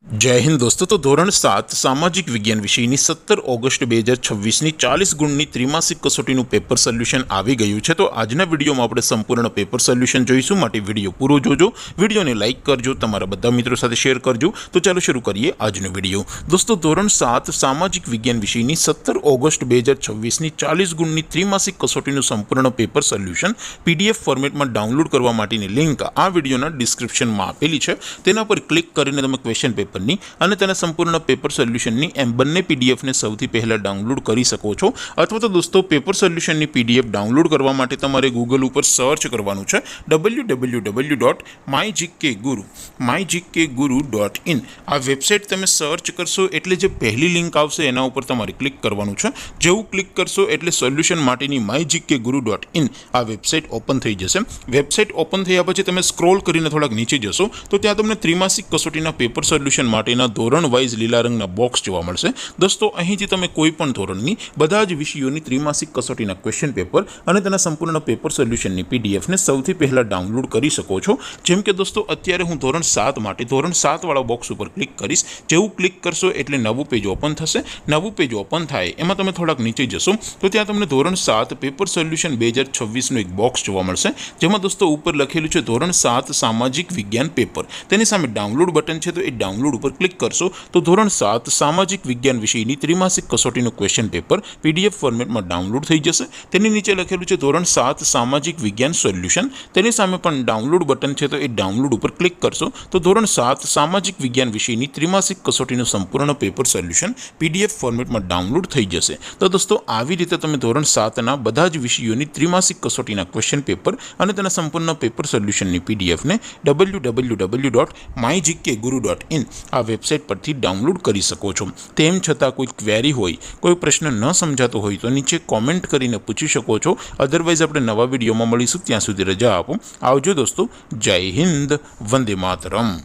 जय हिंद दोस्तों। तो धोरण 7 सामाजिक विज्ञान विषयની 17 ઓગસ્ટ 2026ની 40 ગુણની ત્રિમાસિક કસોટીનું પેપર સોલ્યુશન આવી ગયું છે। તો આજના વિડીયોમાં આપણે સંપૂર્ણ પેપર સોલ્યુશન જોઈશું, માટે વિડીયો પૂરો જોજો, વિડીયોને લાઇક કરજો, તમારા બધા મિત્રો સાથે શેર કરજો। તો ચાલો શરૂ કરીએ આજનો વિડીયો। દોસ્તો ધોરણ 7 સામાજિક વિજ્ઞાન વિષયની 17 ઓગસ્ટ 2026ની 40 ગુણની ત્રિમાસિક કસોટીનું સંપૂર્ણ પેપર સોલ્યુશન પીડીએફ ફોર્મેટમાં ડાઉનલોડ કરવા માટેની લિંક આ વિડીયોના ડિસ્ક્રિપ્શનમાં આપેલી છે। તેના પર ક્લિક કરીને તમે ક્વેશ્ચન પેપરની અને તેના સંપૂર્ણ પેપર સોલ્યુશનની એમ બંને પીડીએફને સૌથી પહેલાં ડાઉનલોડ કરી શકો છો। અથવા તો દોસ્તો પેપર સોલ્યુશનની પીડીએફ ડાઉનલોડ કરવા માટે તમારે ગૂગલ ઉપર સર્ચ કરવાનું છે www.mygkguru.in। આ વેબસાઇટ તમે સર્ચ કરશો એટલે જે પહેલી લિંક આવશે એના ઉપર તમારે ક્લિક કરવાનું છે। જેવું ક્લિક કરશો એટલે સોલ્યુશન માટેની mygkguru.in આ વેબસાઇટ ઓપન થઈ જશે। વેબસાઇટ ઓપન થયા પછી તમે સ્ક્રોલ કરીને થોડાક નીચે જશો તો ત્યાં તમને ત્રિમાસિક કસોટીના પેપર સોલ્યુશન માટેના ધોરણ વાઇઝ લીલા રંગના બોક્સ જોવા મળશે। દોસ્તો અહીંથી તમે કોઈ પણ ધોરણની બધા જ વિષયોની ત્રિમાસિક કસોટીના ક્વેશ્ચન પેપર અને તેના સંપૂર્ણ પેપર સોલ્યુશનની પીડીએફને સૌથી પહેલાં ડાઉનલોડ કરી શકો છો। જેમ કે દોસ્તો અત્યારે હું ધોરણ 7 માટે ધોરણ 7 વાળા બોક્સ ઉપર ક્લિક કરીશ। જેવું ક્લિક કરશો એટલે નવું પેજ ઓપન થશે। નવું પેજ ઓપન થાય એમાં તમે થોડાક નીચે જશો તો ત્યાં તમને ધોરણ 7 પેપર સોલ્યુશન 2026નું એક બોક્સ જોવા મળશે, જેમાં દોસ્તો ઉપર લખેલું છે ધોરણ 7 સામાજિક વિજ્ઞાન પેપર। તેની સામે ડાઉનલોડ બટન છે, તો એ ડાઉનલોડ ઉપર ક્લિક કરશો તો ધોરણ 7 સામાજિક વિજ્ઞાન વિષયની ત્રિમાસિક કસોટીનું ક્વેશ્ચન પેપર પીડીએફ ફોર્મેટમાં ડાઉનલોડ થઈ જશે। તેની નીચે લખેલું છે ધોરણ 7 સામાજિક વિજ્ઞાન સોલ્યુશન। તેની સામે પણ ડાઉનલોડ બટન છે, તો એ ડાઉનલોડ ઉપર ક્લિક કરશો તો ધોરણ 7 સામાજિક વિજ્ઞાન વિષયની ત્રિમાસિક કસોટીનું સંપૂર્ણ પેપર સોલ્યુશન પીડીએફ ફોર્મેટમાં ડાઉનલોડ થઈ જશે। તો દોસ્તો આવી રીતે તમે ધોરણ 7ના બધા જ વિષયોની ત્રિમાસિક કસોટીના ક્વેશ્ચન પેપર અને તેના સંપૂર્ણ પેપર સોલ્યુશનની પીડીએફને www.mygkguru.in આ વેબસાઇટ પરથી ડાઉનલોડ કરી શકો છો। તેમ છતાં કોઈ ક્વેરી હોય, કોઈ પ્રશ્ન ન સમજાતો હોય તો નીચે કોમેન્ટ કરીને પૂછી શકો છો। અધરવાઇઝ આપણે નવા વિડીયોમાં મળીશું, ત્યાં સુધી રજા આપો। આવજો દોસ્તો, જય હિન્દ, વંદે માતરમ।